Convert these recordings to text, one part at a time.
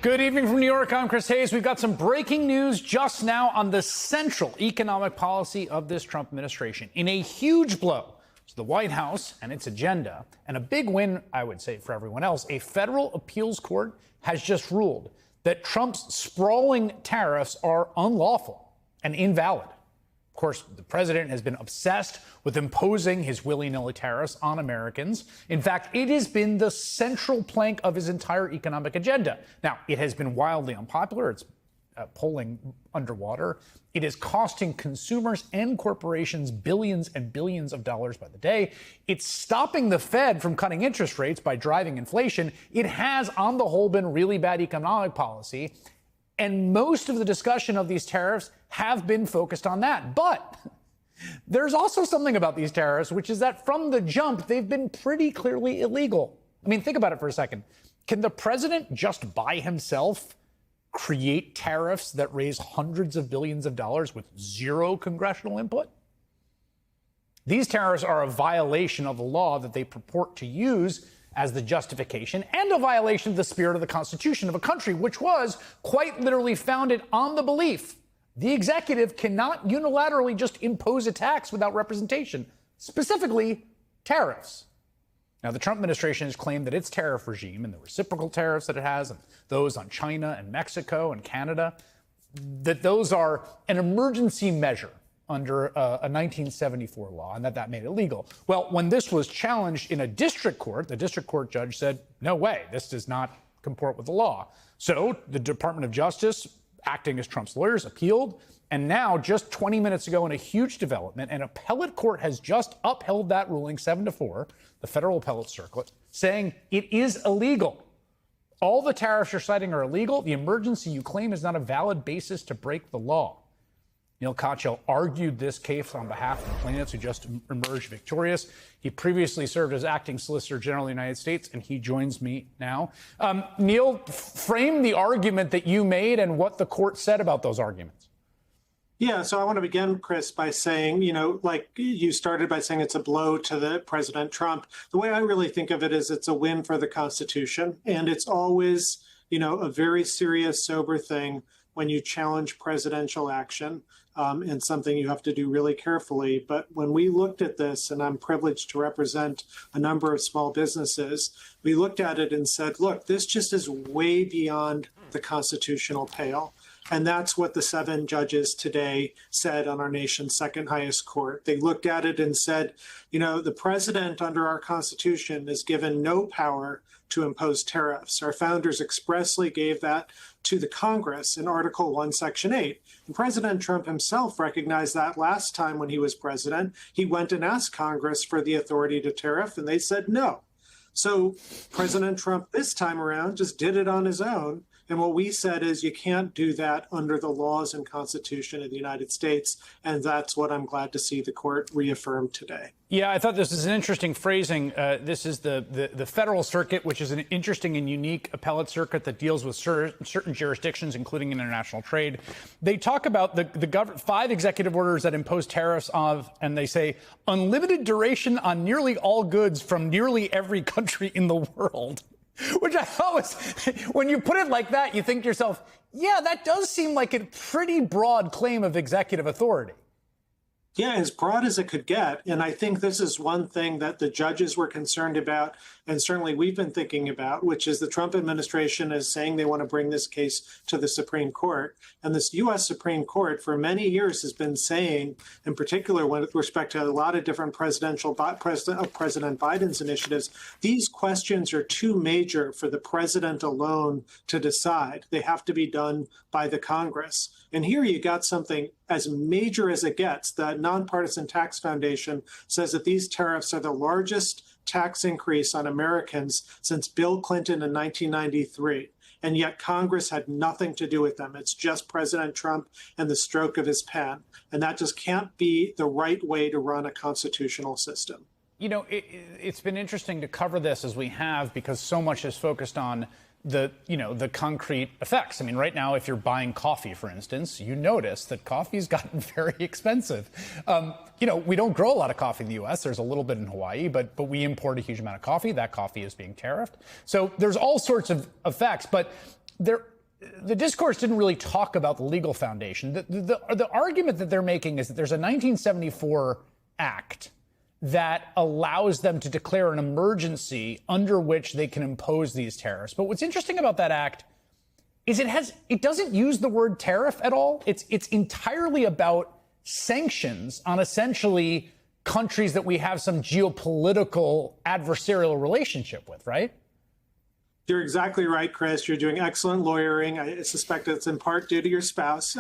Good evening from New York. I'm Chris Hayes. We've got some breaking news just now on the central economic policy of this Trump administration. In a huge blow to the White House and its agenda, and a big win, I would say, for everyone else, a federal appeals court has just ruled that Trump's sprawling tariffs are unlawful and invalid. Of course, the president has been obsessed with imposing his willy-nilly tariffs on Americans. In fact, it has been the central plank of his entire economic agenda. Now, it has been wildly unpopular. It's polling underwater. It is costing consumers and corporations billions and billions of dollars by the day. It's stopping the Fed from cutting interest rates by driving inflation. It has, on the whole, been really bad economic policy. And most of the discussion of these tariffs have been focused on that. But there's also something about these tariffs, which is that from the jump, they've been pretty clearly illegal. I mean, think about it for a second. Can the president just by himself create tariffs that raise hundreds of billions of dollars with zero congressional input? These tariffs are a violation of the law that they purport to use as the justification, and a violation of the spirit of the Constitution of a country which was quite literally founded on the belief the executive cannot unilaterally just impose a tax without representation, specifically tariffs. Now, the Trump administration has claimed that its tariff regime and the reciprocal tariffs that it has, and those on China and Mexico and Canada, that those are an emergency measure under a 1974 law, and that made it legal. Well, when this was challenged in a district court, the district court judge said, no way, this does not comport with the law. So the Department of Justice, acting as Trump's lawyers, appealed. And now, just 20 minutes ago, in a huge development, an appellate court has just upheld that ruling 7-4, the federal appellate circuit, saying it is illegal. All the tariffs you're citing are illegal. The emergency you claim is not a valid basis to break the law. Neil Katyal argued this case on behalf of the plaintiffs who just emerged victorious. He previously served as acting Solicitor General of the United States, and he joins me now. Neil, frame the argument that you made and what the court said about those arguments. Yeah, so I want to begin, Chris, by saying, like you started by saying it's a blow to the President Trump. The way I really think of it is it's a win for the Constitution, and it's always, a very serious, sober thing when you challenge presidential action, and something you have to do really carefully. But when we looked at this, and I'm privileged to represent a number of small businesses, we looked at it and said, look, this just is way beyond the constitutional pale. And that's what the 7 judges today said on our nation's second highest court. They looked at it and said, the president under our Constitution is given no power to impose tariffs. Our founders expressly gave that to the Congress in Article 1, Section 8. And President Trump himself recognized that last time when he was president. He went and asked Congress for the authority to tariff, and they said no. So President Trump this time around just did it on his own. And what we said is you can't do that under the laws and Constitution of the United States. And that's what I'm glad to see the court reaffirm today. Yeah, I thought this is an interesting phrasing. This is the federal circuit, which is an interesting and unique appellate circuit that deals with certain jurisdictions, including international trade. They talk about the 5 executive orders that impose tariffs of, and they say, unlimited duration on nearly all goods from nearly every country in the world. Which I thought was, when you put it like that, you think to yourself, yeah, that does seem like a pretty broad claim of executive authority. Yeah, as broad as it could get. And I think this is one thing that the judges were concerned about, and certainly we've been thinking about, which is the Trump administration is saying they want to bring this case to the Supreme Court. And this U.S. Supreme Court for many years has been saying, in particular with respect to a lot of different President Biden's initiatives, these questions are too major for the president alone to decide. They have to be done by the Congress. And here you got something as major as it gets. The Nonpartisan Tax Foundation says that these tariffs are the largest tax increase on Americans since Bill Clinton in 1993. And yet Congress had nothing to do with them. It's just President Trump and the stroke of his pen. And that just can't be the right way to run a constitutional system. It's been interesting to cover this as we have, because so much is focused on the concrete effects. I mean, right now, if you're buying coffee, for instance, you notice that coffee's gotten very expensive. We don't grow a lot of coffee in the U.S. There's a little bit in Hawaii, but we import a huge amount of coffee. That coffee is being tariffed. So there's all sorts of effects, but the discourse didn't really talk about the legal foundation. The argument that they're making is that there's a 1974 act that allows them to declare an emergency under which they can impose these tariffs. But what's interesting about that act is it doesn't use the word tariff at all. It's entirely about sanctions on essentially countries that we have some geopolitical adversarial relationship with, right? You're exactly right, Chris. You're doing excellent lawyering. I suspect it's in part due to your spouse,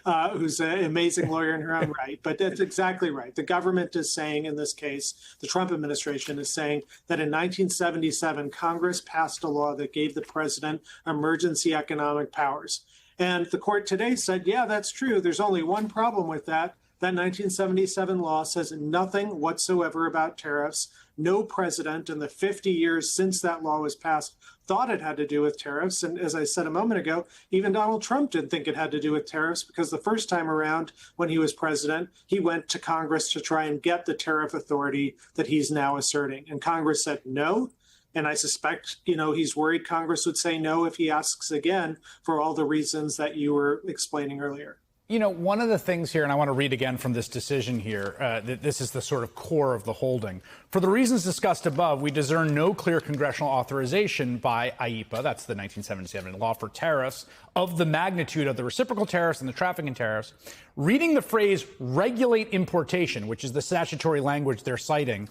who's an amazing lawyer in her own right. But that's exactly right. The government is saying, in this case, the Trump administration is saying that in 1977, Congress passed a law that gave the president emergency economic powers. And the court today said, yeah, that's true. There's only one problem with that. That 1977 law says nothing whatsoever about tariffs. No president in the 50 years since that law was passed thought it had to do with tariffs. And as I said a moment ago, even Donald Trump didn't think it had to do with tariffs, because the first time around when he was president, he went to Congress to try and get the tariff authority that he's now asserting. And Congress said no. And I suspect, he's worried Congress would say no if he asks again, for all the reasons that you were explaining earlier. One of the things here, and I want to read again from this decision here, that this is the sort of core of the holding. For the reasons discussed above, we discern no clear congressional authorization by IEEPA, that's the 1977 law for tariffs, of the magnitude of the reciprocal tariffs and the trafficking tariffs. Reading the phrase regulate importation, which is the statutory language they're citing,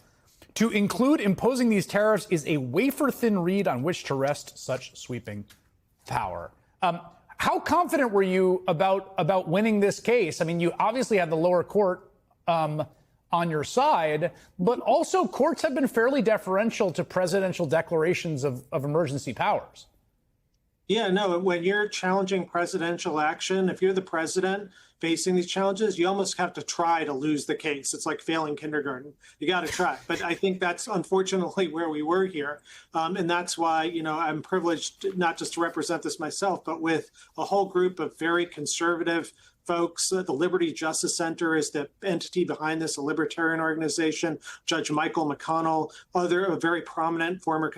to include imposing these tariffs is a wafer-thin reed on which to rest such sweeping power. How confident were you about winning this case? I mean, you obviously had the lower court on your side, but also courts have been fairly deferential to presidential declarations of emergency powers. Yeah, no, when you're challenging presidential action, if you're the president facing these challenges, you almost have to try to lose the case. It's like failing kindergarten. You got to try. But I think that's unfortunately where we were here. And that's why, I'm privileged not just to represent this myself, but with a whole group of very conservative folks. The Liberty Justice Center is the entity behind this, a libertarian organization. Judge Michael McConnell, a very prominent former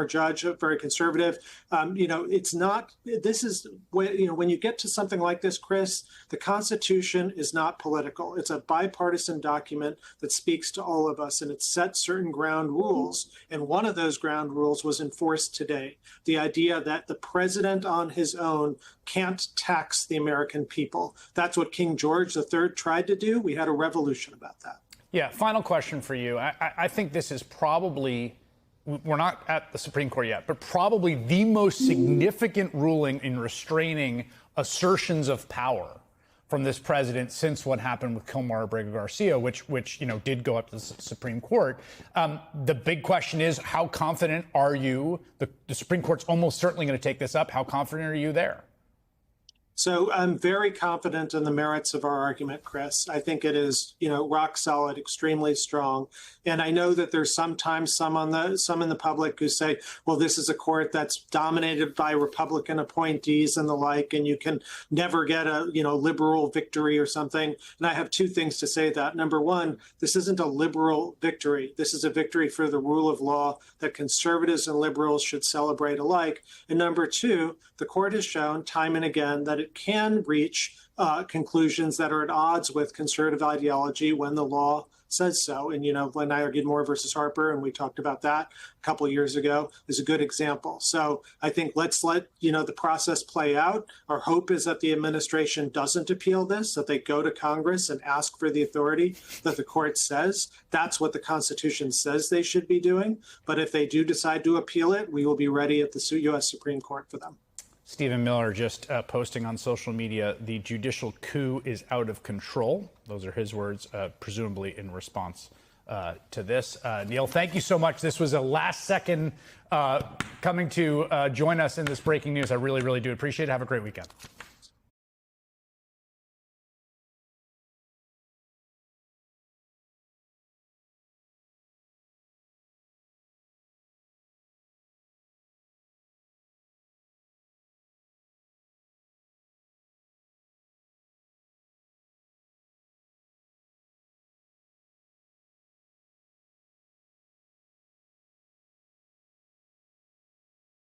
judge, very conservative. It's not, this is, when you get to something like this, Chris, the Constitution is not political. It's a bipartisan document that speaks to all of us, and it sets certain ground rules. And one of those ground rules was enforced today. The idea that the president on his own can't tax the American people. That's what King George III tried to do. We had a revolution about that. Yeah, final question for you. I think this is probably, we're not at the Supreme Court yet, but probably the most significant ruling in restraining assertions of power from this president since what happened with Kilmar Abrego Garcia, which did go up to the Supreme Court. The big question is, how confident are you? The Supreme Court's almost certainly going to take this up. How confident are you there? So I'm very confident in the merits of our argument, Chris. I think it is, rock solid, extremely strong. And I know that there's sometimes some in the public who say, well, this is a court that's dominated by Republican appointees and the like, and you can never get a, liberal victory or something. And I have two things to say that. Number one, this isn't a liberal victory. This is a victory for the rule of law that conservatives and liberals should celebrate alike. And number two, the court has shown time and again that it can reach conclusions that are at odds with conservative ideology when the law says so. And, when I argued Moore versus Harper, and we talked about that a couple of years ago, is a good example. So I think let's let, the process play out. Our hope is that the administration doesn't appeal this, that they go to Congress and ask for the authority that the court says. That's what the Constitution says they should be doing. But if they do decide to appeal it, we will be ready at the U.S. Supreme Court for them. Stephen Miller just posting on social media, the judicial coup is out of control. Those are his words, presumably in response to this. Neil, thank you so much. This was a last second coming to join us in this breaking news. I really, really do appreciate it. Have a great weekend.